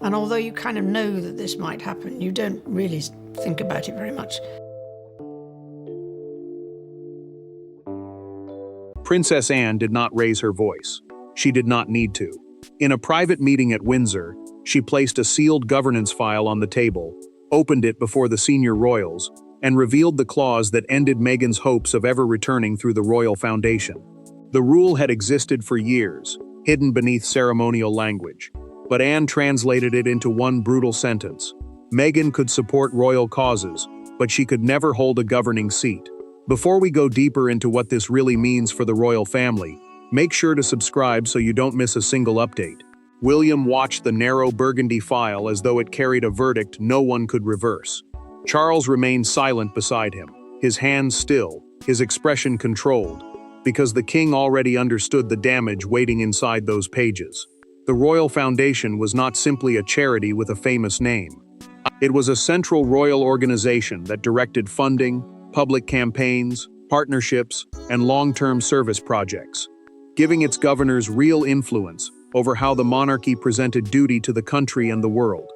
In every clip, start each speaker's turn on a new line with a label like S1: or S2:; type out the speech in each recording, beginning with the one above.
S1: And although you kind of know that this might happen, you don't really think about it very much.
S2: Princess Anne did not raise her voice. She did not need to. In a private meeting at Windsor, she placed a sealed governance file on the table, opened it before the senior royals, and revealed the clause that ended Meghan's hopes of ever returning through the royal foundation. The rule had existed for years, hidden beneath ceremonial language, but Anne translated it into one brutal sentence. Meghan could support royal causes, but she could never hold a governing seat. Before we go deeper into what this really means for the royal family, make sure to subscribe so you don't miss a single update. William watched the narrow burgundy file as though it carried a verdict no one could reverse. Charles remained silent beside him, his hands still, his expression controlled, because the king already understood the damage waiting inside those pages. The Royal Foundation was not simply a charity with a famous name. It was a central royal organization that directed funding, public campaigns, partnerships, and long-term service projects, giving its governors real influence over how the monarchy presented duty to the country and the world.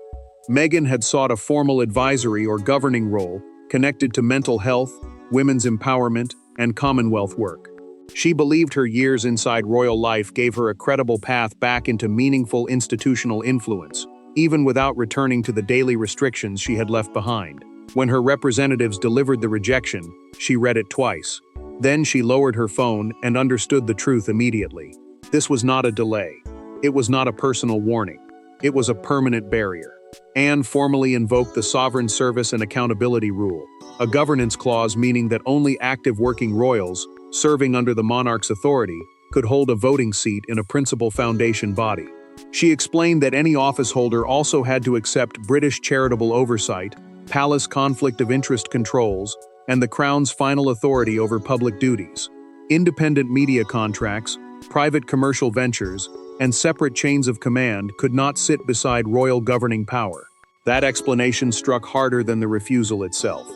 S2: Meghan had sought a formal advisory or governing role connected to mental health, women's empowerment, and Commonwealth work. She believed her years inside royal life gave her a credible path back into meaningful institutional influence, even without returning to the daily restrictions she had left behind. When her representatives delivered the rejection, she read it twice. Then she lowered her phone and understood the truth immediately. This was not a delay. It was not a personal warning. It was a permanent barrier. Anne formally invoked the Sovereign Service and Accountability Rule, a governance clause meaning that only active working royals, serving under the monarch's authority, could hold a voting seat in a principal foundation body. She explained that any officeholder also had to accept British charitable oversight, palace conflict of interest controls, and the Crown's final authority over public duties. Independent media contracts, private commercial ventures, and separate chains of command could not sit beside royal governing power. That explanation struck harder than the refusal itself.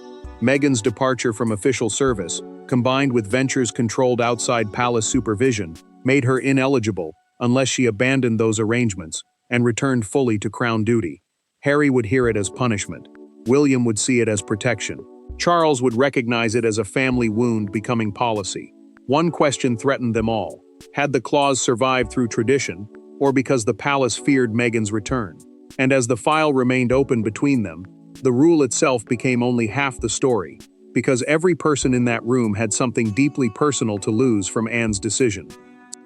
S2: Meghan's departure from official service, combined with ventures controlled outside palace supervision, made her ineligible unless she abandoned those arrangements and returned fully to crown duty. Harry would hear it as punishment. William would see it as protection. Charles would recognize it as a family wound becoming policy. One question threatened them all. Had the clause survived through tradition, or because the palace feared Meghan's return? And as the file remained open between them, the rule itself became only half the story, because every person in that room had something deeply personal to lose from Anne's decision.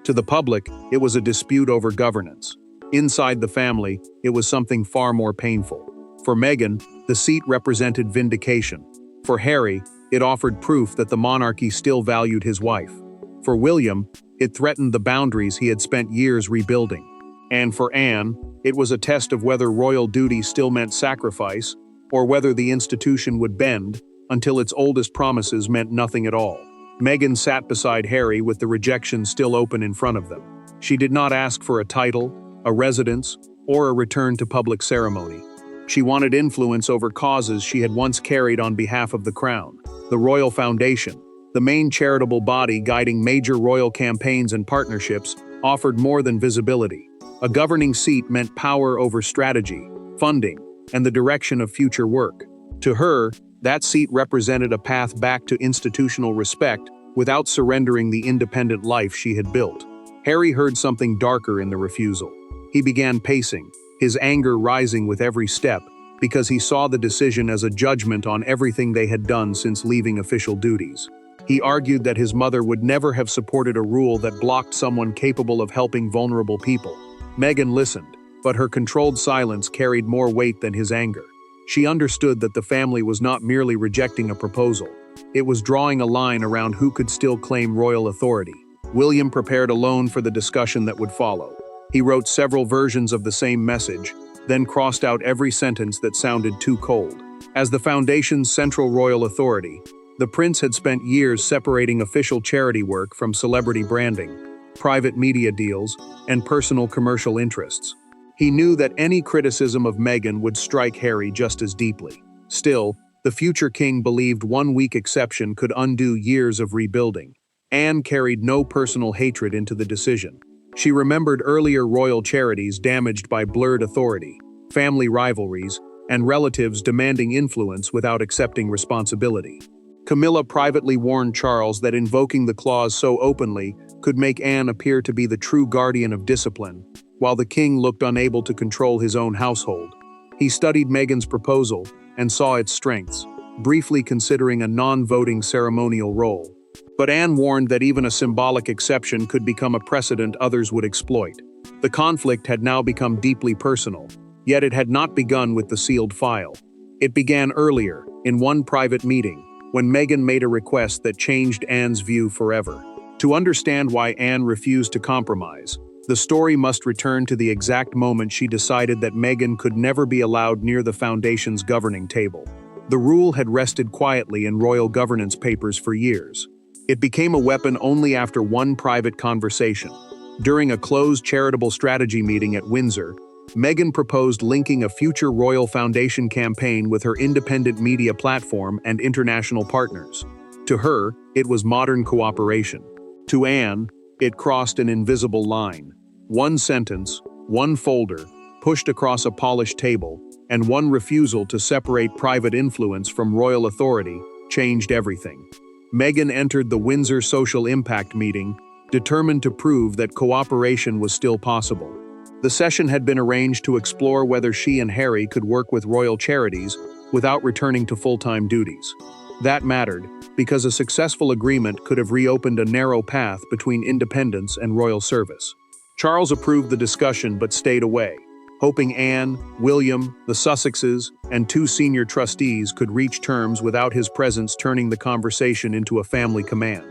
S2: To the public, it was a dispute over governance. Inside the family, it was something far more painful. For Meghan, the seat represented vindication. For Harry, it offered proof that the monarchy still valued his wife. For William, it threatened the boundaries he had spent years rebuilding. And for Anne, it was a test of whether royal duty still meant sacrifice, or whether the institution would bend until its oldest promises meant nothing at all. Meghan sat beside Harry with the rejection still open in front of them. She did not ask for a title, a residence, or a return to public ceremony. She wanted influence over causes she had once carried on behalf of the crown. The Royal Foundation, the main charitable body guiding major royal campaigns and partnerships, offered more than visibility. A governing seat meant power over strategy, funding, and the direction of future work. To her, that seat represented a path back to institutional respect without surrendering the independent life she had built. Harry heard something darker in the refusal. He began pacing, his anger rising with every step, because he saw the decision as a judgment on everything they had done since leaving official duties. He argued that his mother would never have supported a rule that blocked someone capable of helping vulnerable people. Meghan listened, but her controlled silence carried more weight than his anger. She understood that the family was not merely rejecting a proposal. It was drawing a line around who could still claim royal authority. William prepared alone for the discussion that would follow. He wrote several versions of the same message, then crossed out every sentence that sounded too cold. As the Foundation's central royal authority, the prince had spent years separating official charity work from celebrity branding, private media deals, and personal commercial interests. He knew that any criticism of Meghan would strike Harry just as deeply. Still, the future king believed one weak exception could undo years of rebuilding. Anne carried no personal hatred into the decision. She remembered earlier royal charities damaged by blurred authority, family rivalries, and relatives demanding influence without accepting responsibility. Camilla privately warned Charles that invoking the clause so openly could make Anne appear to be the true guardian of discipline, while the king looked unable to control his own household. He studied Meghan's proposal and saw its strengths, briefly considering a non-voting ceremonial role. But Anne warned that even a symbolic exception could become a precedent others would exploit. The conflict had now become deeply personal, yet it had not begun with the sealed file. It began earlier, in one private meeting, when Meghan made a request that changed Anne's view forever. To understand why Anne refused to compromise, the story must return to the exact moment she decided that Meghan could never be allowed near the Foundation's governing table. The rule had rested quietly in royal governance papers for years. It became a weapon only after one private conversation. During a closed charitable strategy meeting at Windsor, Meghan proposed linking a future Royal Foundation campaign with her independent media platform and international partners. To her, it was modern cooperation. To Anne, it crossed an invisible line. One sentence, one folder, pushed across a polished table, and one refusal to separate private influence from royal authority changed everything. Meghan entered the Windsor Social Impact meeting, determined to prove that cooperation was still possible. The session had been arranged to explore whether she and Harry could work with royal charities without returning to full-time duties. That mattered, because a successful agreement could have reopened a narrow path between independence and royal service. Charles approved the discussion but stayed away, hoping Anne, William, the Sussexes, and two senior trustees could reach terms without his presence turning the conversation into a family command.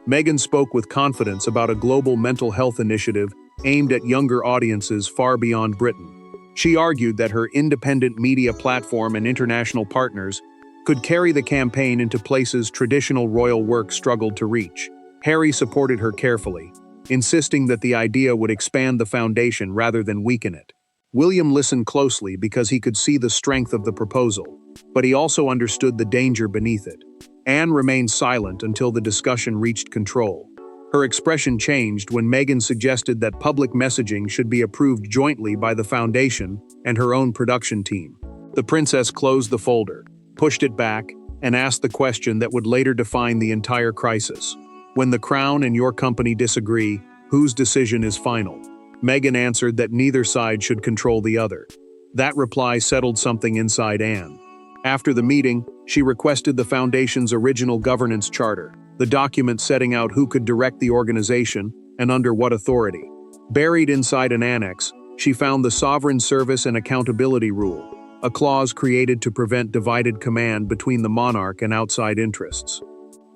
S2: Meghan spoke with confidence about a global mental health initiative aimed at younger audiences far beyond Britain. She argued that her independent media platform and international partners could carry the campaign into places traditional royal work struggled to reach. Harry supported her carefully, insisting that the idea would expand the foundation rather than weaken it. William listened closely because he could see the strength of the proposal, but he also understood the danger beneath it. Anne remained silent until the discussion reached control. Her expression changed when Meghan suggested that public messaging should be approved jointly by the Foundation and her own production team. The princess closed the folder, pushed it back, and asked the question that would later define the entire crisis. When the Crown and your company disagree, whose decision is final? Meghan answered that neither side should control the other. That reply settled something inside Anne. After the meeting, she requested the Foundation's original governance charter, the document setting out who could direct the organization and under what authority. Buried inside an annex, she found the Sovereign Service and Accountability Rule, a clause created to prevent divided command between the monarch and outside interests.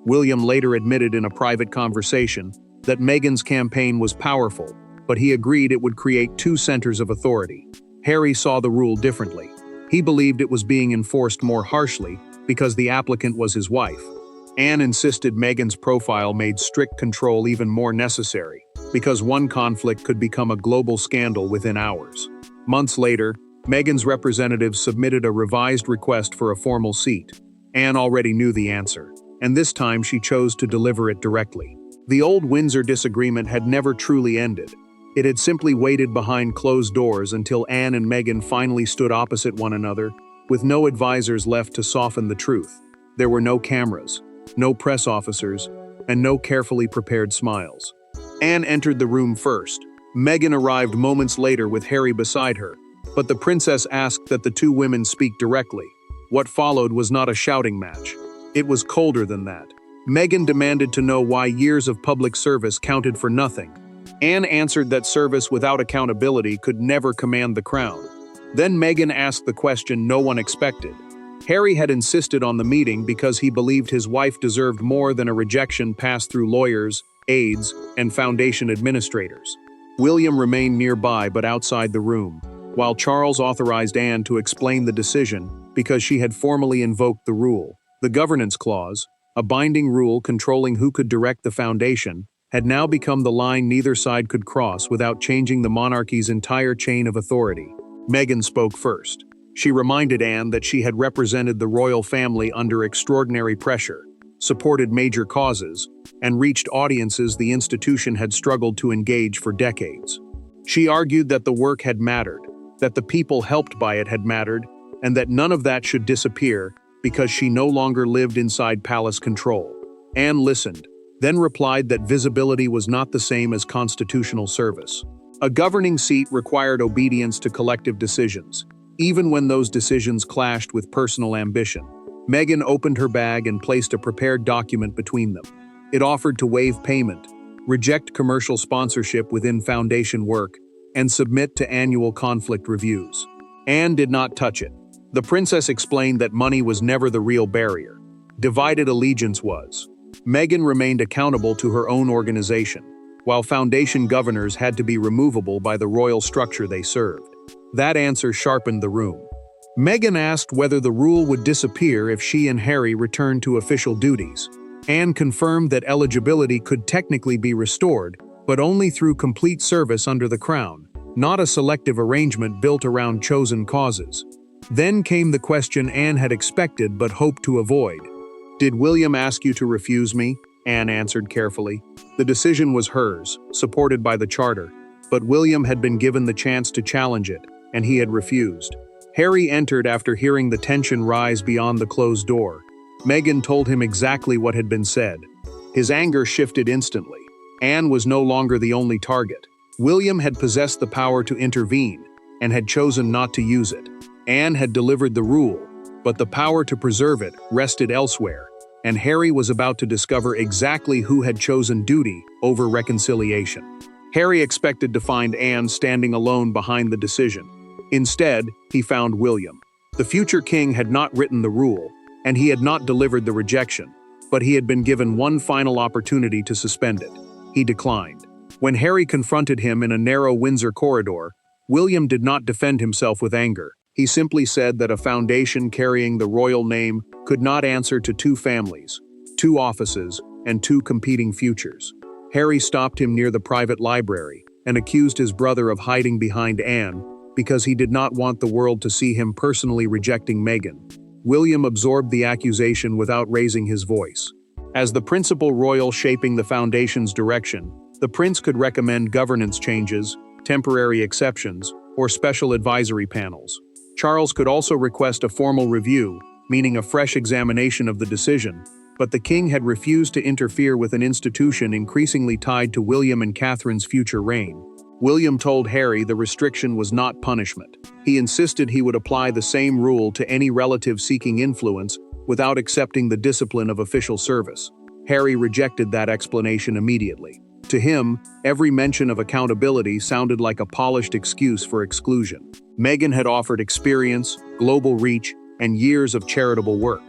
S2: William later admitted in a private conversation that Meghan's campaign was powerful, but he agreed it would create two centers of authority. Harry saw the rule differently. He believed it was being enforced more harshly because the applicant was his wife. Anne insisted Meghan's profile made strict control even more necessary, because one conflict could become a global scandal within hours. Months later, Meghan's representatives submitted a revised request for a formal seat. Anne already knew the answer, and this time she chose to deliver it directly. The old Windsor disagreement had never truly ended. It had simply waited behind closed doors until Anne and Meghan finally stood opposite one another, with no advisors left to soften the truth. There were no cameras, no press officers, and no carefully prepared smiles. Anne entered the room first. Meghan arrived moments later with Harry beside her, but the princess asked that the two women speak directly. What followed was not a shouting match. It was colder than that. Meghan demanded to know why years of public service counted for nothing. Anne answered that service without accountability could never command the crown. Then Meghan asked the question no one expected. Harry had insisted on the meeting because he believed his wife deserved more than a rejection passed through lawyers, aides, and foundation administrators. William remained nearby but outside the room, while Charles authorized Anne to explain the decision because she had formally invoked the rule. The governance clause, a binding rule controlling who could direct the foundation, had now become the line neither side could cross without changing the monarchy's entire chain of authority. Meghan spoke first. She reminded Anne that she had represented the royal family under extraordinary pressure, supported major causes, and reached audiences the institution had struggled to engage for decades. She argued that the work had mattered, that the people helped by it had mattered, and that none of that should disappear because she no longer lived inside palace control. Anne listened, then replied that visibility was not the same as constitutional service. A governing seat required obedience to collective decisions, even when those decisions clashed with personal ambition. Meghan opened her bag and placed a prepared document between them. It offered to waive payment, reject commercial sponsorship within foundation work, and submit to annual conflict reviews. Anne did not touch it. The princess explained that money was never the real barrier. Divided allegiance was. Meghan remained accountable to her own organization, while foundation governors had to be removable by the royal structure they served. That answer sharpened the room. Meghan asked whether the rule would disappear if she and Harry returned to official duties. Anne confirmed that eligibility could technically be restored, but only through complete service under the crown, not a selective arrangement built around chosen causes. Then came the question Anne had expected but hoped to avoid. "Did William ask you to refuse me?" Anne answered carefully. The decision was hers, supported by the charter, but William had been given the chance to challenge it, and he had refused. Harry entered after hearing the tension rise beyond the closed door. Meghan told him exactly what had been said. His anger shifted instantly. Anne was no longer the only target. William had possessed the power to intervene, and had chosen not to use it. Anne had delivered the rule, but the power to preserve it rested elsewhere, and Harry was about to discover exactly who had chosen duty over reconciliation. Harry expected to find Anne standing alone behind the decision. Instead, he found William. The future king had not written the rule, and he had not delivered the rejection, but he had been given one final opportunity to suspend it. He declined. When Harry confronted him in a narrow Windsor corridor, William did not defend himself with anger. He simply said that a foundation carrying the royal name could not answer to two families, two offices, and two competing futures. Harry stopped him near the private library and accused his brother of hiding behind Anne because he did not want the world to see him personally rejecting Meghan. William absorbed the accusation without raising his voice. As the principal royal shaping the foundation's direction, the prince could recommend governance changes, temporary exceptions, or special advisory panels. Charles could also request a formal review, meaning a fresh examination of the decision, but the king had refused to interfere with an institution increasingly tied to William and Catherine's future reign. William told Harry the restriction was not punishment. He insisted he would apply the same rule to any relative seeking influence without accepting the discipline of official service. Harry rejected that explanation immediately. To him, every mention of accountability sounded like a polished excuse for exclusion. Meghan had offered experience, global reach, and years of charitable work.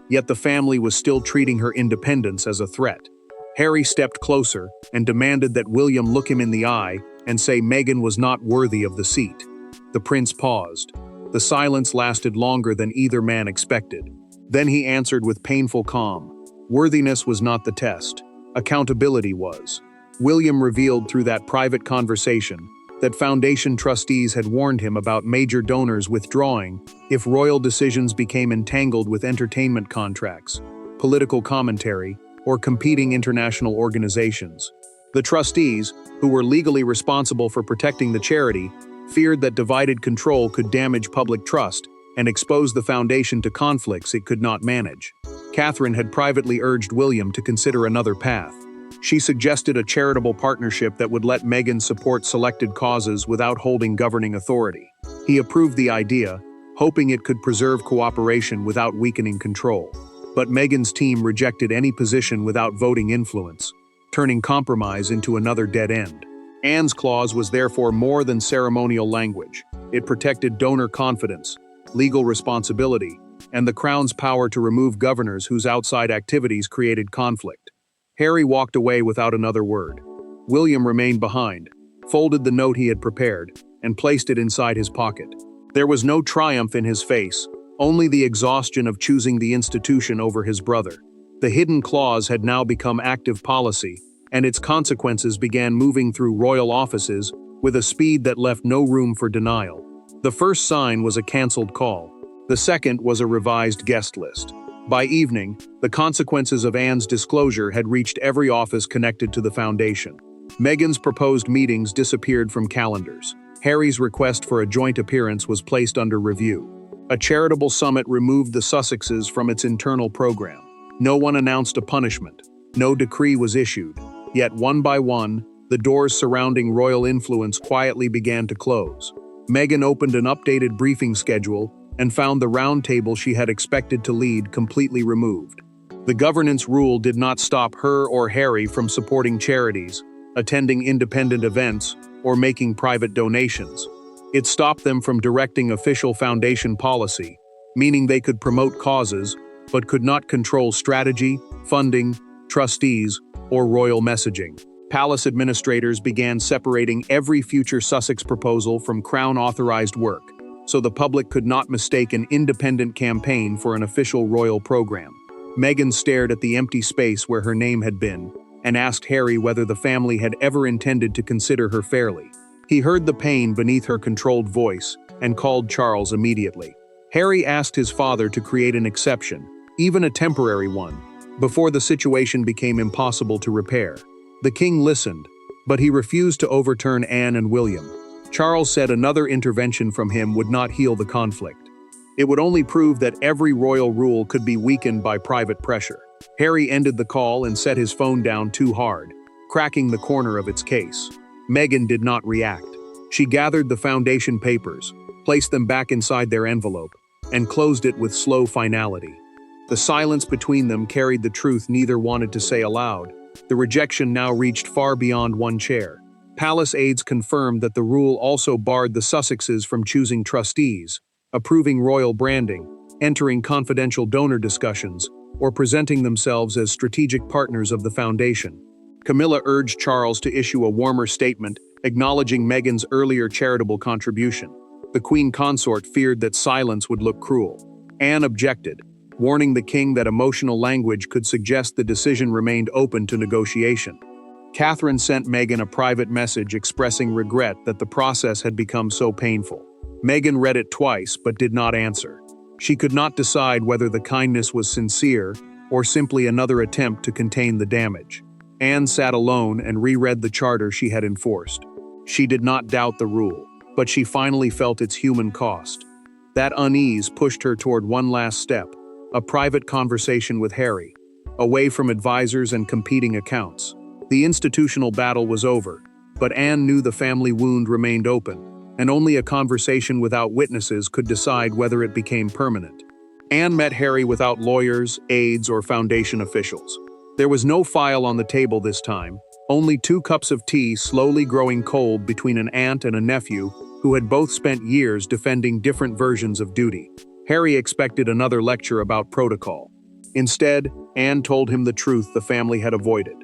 S2: Yet the family was still treating her independence as a threat. Harry stepped closer and demanded that William look him in the eye and say Meghan was not worthy of the seat. The prince paused. The silence lasted longer than either man expected. Then he answered with painful calm. Worthiness was not the test. Accountability was. William revealed through that private conversation that foundation trustees had warned him about major donors withdrawing if royal decisions became entangled with entertainment contracts, political commentary, or competing international organizations. The trustees, who were legally responsible for protecting the charity, feared that divided control could damage public trust and expose the foundation to conflicts it could not manage. Catherine had privately urged William to consider another path. She suggested a charitable partnership that would let Meghan support selected causes without holding governing authority. He approved the idea, hoping it could preserve cooperation without weakening control. But Meghan's team rejected any position without voting influence, turning compromise into another dead end. Anne's clause was therefore more than ceremonial language. It protected donor confidence, legal responsibility, and the Crown's power to remove governors whose outside activities created conflict. Harry walked away without another word. William remained behind, folded the note he had prepared, and placed it inside his pocket. There was no triumph in his face, only the exhaustion of choosing the institution over his brother. The hidden clause had now become active policy, and its consequences began moving through royal offices with a speed that left no room for denial. The first sign was a cancelled call. The second was a revised guest list. By evening, the consequences of Anne's disclosure had reached every office connected to the foundation. Meghan's proposed meetings disappeared from calendars. Harry's request for a joint appearance was placed under review. A charitable summit removed the Sussexes from its internal program. No one announced a punishment. No decree was issued. Yet one by one, the doors surrounding royal influence quietly began to close. Meghan opened an updated briefing schedule and found the round table she had expected to lead completely removed. The governance rule did not stop her or Harry from supporting charities, attending independent events, or making private donations. It stopped them from directing official foundation policy, meaning they could promote causes, but could not control strategy, funding, trustees, or royal messaging. Palace administrators began separating every future Sussex proposal from Crown-authorized work, so the public could not mistake an independent campaign for an official royal program. Meghan stared at the empty space where her name had been, and asked Harry whether the family had ever intended to consider her fairly. He heard the pain beneath her controlled voice, and called Charles immediately. Harry asked his father to create an exception, even a temporary one, before the situation became impossible to repair. The king listened, but he refused to overturn Anne and William. Charles said another intervention from him would not heal the conflict. It would only prove that every royal rule could be weakened by private pressure. Harry ended the call and set his phone down too hard, cracking the corner of its case. Meghan did not react. She gathered the foundation papers, placed them back inside their envelope, and closed it with slow finality. The silence between them carried the truth neither wanted to say aloud. The rejection now reached far beyond one chair. Palace aides confirmed that the rule also barred the Sussexes from choosing trustees, approving royal branding, entering confidential donor discussions, or presenting themselves as strategic partners of the foundation. Camilla urged Charles to issue a warmer statement, acknowledging Meghan's earlier charitable contribution. The Queen Consort feared that silence would look cruel. Anne objected, warning the king that emotional language could suggest the decision remained open to negotiation. Catherine sent Meghan a private message expressing regret that the process had become so painful. Meghan read it twice but did not answer. She could not decide whether the kindness was sincere or simply another attempt to contain the damage. Anne sat alone and reread the charter she had enforced. She did not doubt the rule, but she finally felt its human cost. That unease pushed her toward one last step, a private conversation with Harry, away from advisors and competing accounts. The institutional battle was over, but Anne knew the family wound remained open, and only a conversation without witnesses could decide whether it became permanent. Anne met Harry without lawyers, aides, or foundation officials. There was no file on the table this time, only 2 cups of tea slowly growing cold between an aunt and a nephew who had both spent years defending different versions of duty. Harry expected another lecture about protocol. Instead, Anne told him the truth the family had avoided.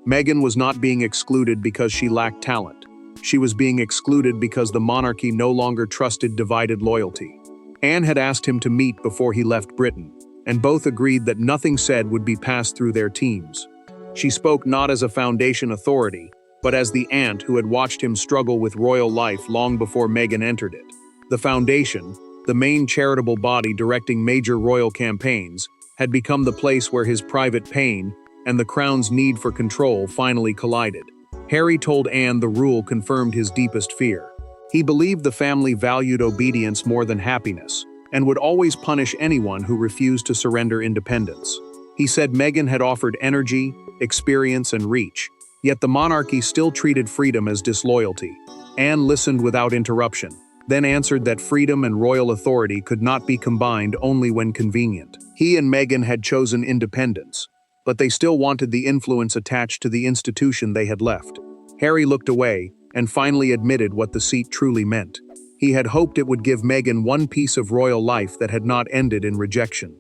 S2: Meghan was not being excluded because she lacked talent. She was being excluded because the monarchy no longer trusted divided loyalty. Anne had asked him to meet before he left Britain, and both agreed that nothing said would be passed through their teams. She spoke not as a foundation authority, but as the aunt who had watched him struggle with royal life long before Meghan entered it. The foundation, the main charitable body directing major royal campaigns, had become the place where his private pain and the crown's need for control finally collided. Harry told Anne the rule confirmed his deepest fear. He believed the family valued obedience more than happiness, and would always punish anyone who refused to surrender independence. He said Meghan had offered energy, experience, and reach, yet the monarchy still treated freedom as disloyalty. Anne listened without interruption, then answered that freedom and royal authority could not be combined only when convenient. He and Meghan had chosen independence, but they still wanted the influence attached to the institution they had left. Harry looked away and finally admitted what the seat truly meant. He had hoped it would give Meghan one piece of royal life that had not ended in rejection.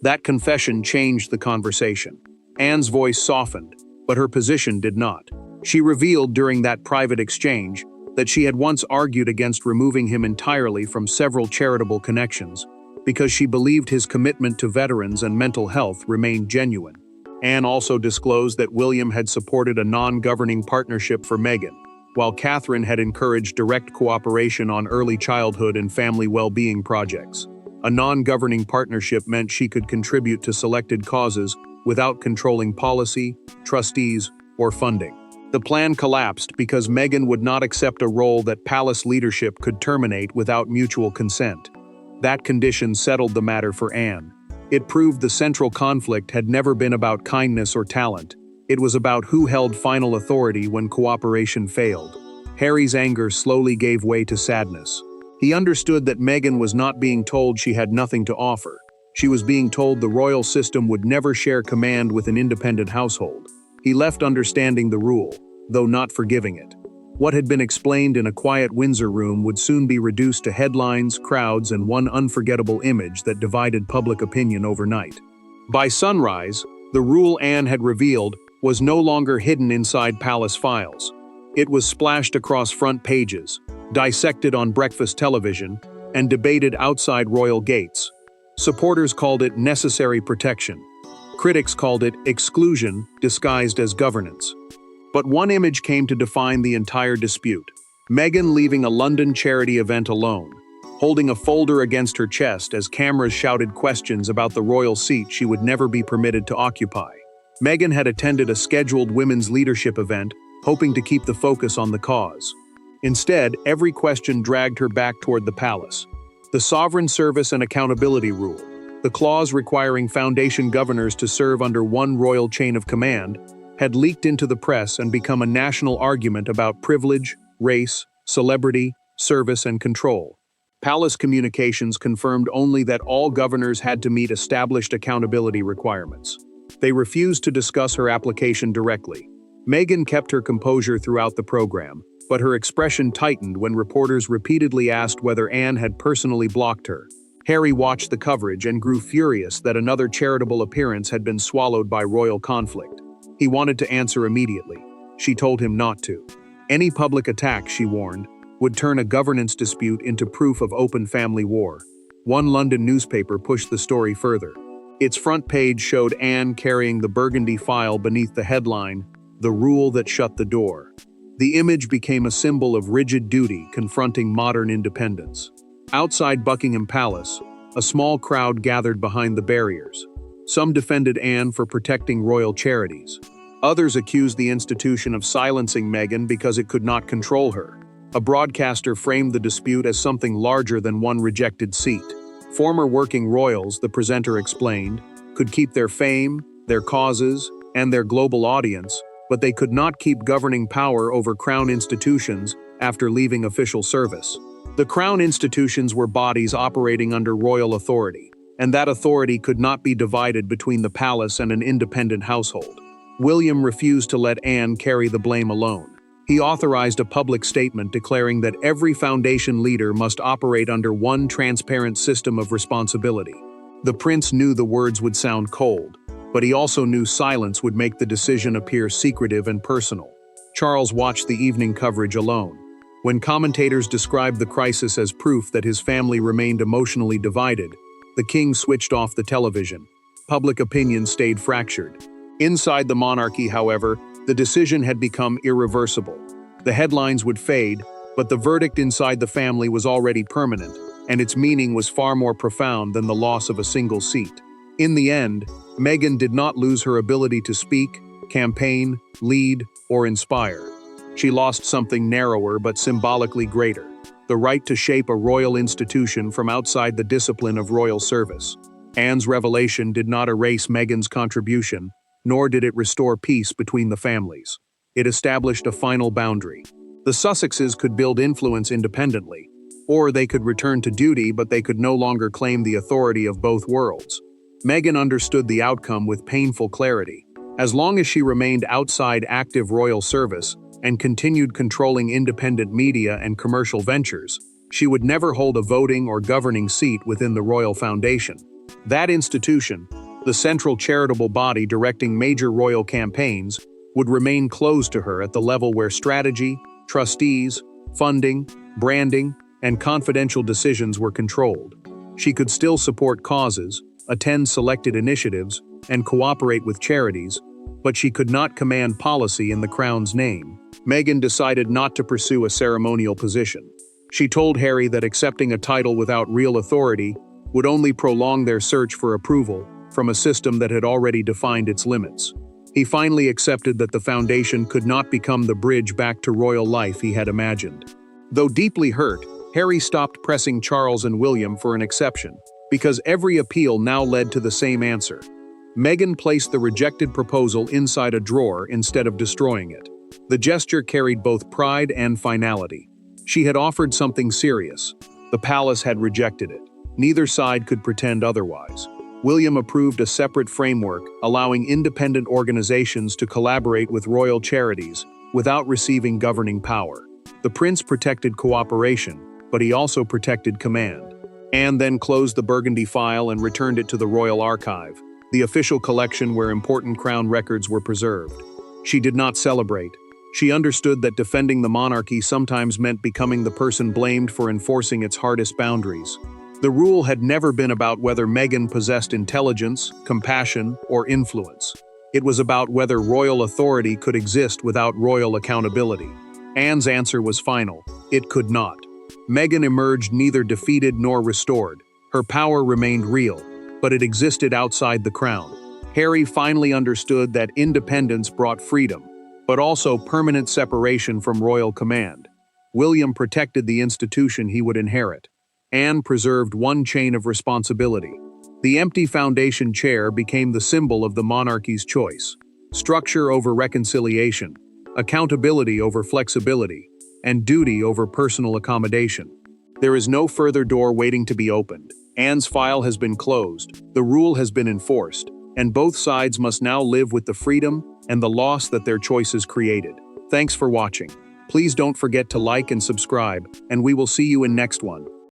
S2: That confession changed the conversation. Anne's voice softened, but her position did not. She revealed during that private exchange that she had once argued against removing him entirely from several charitable connections, because she believed his commitment to veterans and mental health remained genuine. Anne also disclosed that William had supported a non-governing partnership for Meghan, while Catherine had encouraged direct cooperation on early childhood and family well-being projects. A non-governing partnership meant she could contribute to selected causes without controlling policy, trustees, or funding. The plan collapsed because Meghan would not accept a role that palace leadership could terminate without mutual consent. That condition settled the matter for Anne. It proved the central conflict had never been about kindness or talent. It was about who held final authority when cooperation failed. Harry's anger slowly gave way to sadness. He understood that Meghan was not being told she had nothing to offer. She was being told the royal system would never share command with an independent household. He left understanding the rule, though not forgiving it. What had been explained in a quiet Windsor room would soon be reduced to headlines, crowds, and one unforgettable image that divided public opinion overnight. By sunrise, the rule Anne had revealed was no longer hidden inside palace files. It was splashed across front pages, dissected on breakfast television, and debated outside royal gates. Supporters called it necessary protection. Critics called it exclusion disguised as governance. But one image came to define the entire dispute. Meghan leaving a London charity event alone, holding a folder against her chest as cameras shouted questions about the royal seat she would never be permitted to occupy. Meghan had attended a scheduled women's leadership event, hoping to keep the focus on the cause. Instead, every question dragged her back toward the palace. The Sovereign Service and Accountability Rule, the clause requiring foundation governors to serve under one royal chain of command, had leaked into the press and become a national argument about privilege, race, celebrity, service, and control. Palace communications confirmed only that all governors had to meet established accountability requirements. They refused to discuss her application directly. Meghan kept her composure throughout the program, but her expression tightened when reporters repeatedly asked whether Anne had personally blocked her. Harry watched the coverage and grew furious that another charitable appearance had been swallowed by royal conflict. He wanted to answer immediately. She told him not to. Any public attack, she warned, would turn a governance dispute into proof of open family war. One London newspaper pushed the story further. Its front page showed Anne carrying the burgundy file beneath the headline, "The Rule That Shut the Door." The image became a symbol of rigid duty confronting modern independence. Outside Buckingham Palace, a small crowd gathered behind the barriers. Some defended Anne for protecting royal charities. Others accused the institution of silencing Meghan because it could not control her. A broadcaster framed the dispute as something larger than one rejected seat. Former working royals, the presenter explained, could keep their fame, their causes, and their global audience, but they could not keep governing power over crown institutions after leaving official service. The crown institutions were bodies operating under royal authority, and that authority could not be divided between the palace and an independent household. William refused to let Anne carry the blame alone. He authorized a public statement declaring that every foundation leader must operate under one transparent system of responsibility. The prince knew the words would sound cold, but he also knew silence would make the decision appear secretive and personal. Charles watched the evening coverage alone. When commentators described the crisis as proof that his family remained emotionally divided, the king switched off the television. Public opinion stayed fractured. Inside the monarchy, however, the decision had become irreversible. The headlines would fade, but the verdict inside the family was already permanent, and its meaning was far more profound than the loss of a single seat. In the end, Meghan did not lose her ability to speak, campaign, lead, or inspire. She lost something narrower but symbolically greater: the right to shape a royal institution from outside the discipline of royal service. Anne's revelation did not erase Meghan's contribution, nor did it restore peace between the families. It established a final boundary. The Sussexes could build influence independently, or they could return to duty, but they could no longer claim the authority of both worlds. Meghan understood the outcome with painful clarity. As long as she remained outside active royal service and continued controlling independent media and commercial ventures, she would never hold a voting or governing seat within the royal foundation. That institution, the central charitable body directing major royal campaigns, would remain closed to her at the level where strategy, trustees, funding, branding, and confidential decisions were controlled. She could still support causes, attend selected initiatives, and cooperate with charities, but she could not command policy in the crown's name. Meghan decided not to pursue a ceremonial position. She told Harry that accepting a title without real authority would only prolong their search for approval from a system that had already defined its limits. He finally accepted that the foundation could not become the bridge back to royal life he had imagined. Though deeply hurt, Harry stopped pressing Charles and William for an exception, because every appeal now led to the same answer. Meghan placed the rejected proposal inside a drawer instead of destroying it. The gesture carried both pride and finality. She had offered something serious. The palace had rejected it. Neither side could pretend otherwise. William approved a separate framework, allowing independent organizations to collaborate with royal charities without receiving governing power. The prince protected cooperation, but he also protected command. Anne then closed the Burgundy file and returned it to the Royal Archive, the official collection where important crown records were preserved. She did not celebrate. She understood that defending the monarchy sometimes meant becoming the person blamed for enforcing its hardest boundaries. The rule had never been about whether Meghan possessed intelligence, compassion, or influence. It was about whether royal authority could exist without royal accountability. Anne's answer was final: it could not. Meghan emerged neither defeated nor restored. Her power remained real, but it existed outside the crown. Harry finally understood that independence brought freedom, but also permanent separation from royal command. William protected the institution he would inherit. Anne preserved one chain of responsibility. The empty foundation chair became the symbol of the monarchy's choice: structure over reconciliation, accountability over flexibility, and duty over personal accommodation. There is no further door waiting to be opened. Anne's file has been closed, the rule has been enforced, and both sides must now live with the freedom and the loss that their choices created. Thanks for watching. Please don't forget to like and subscribe, and we will see you in next one.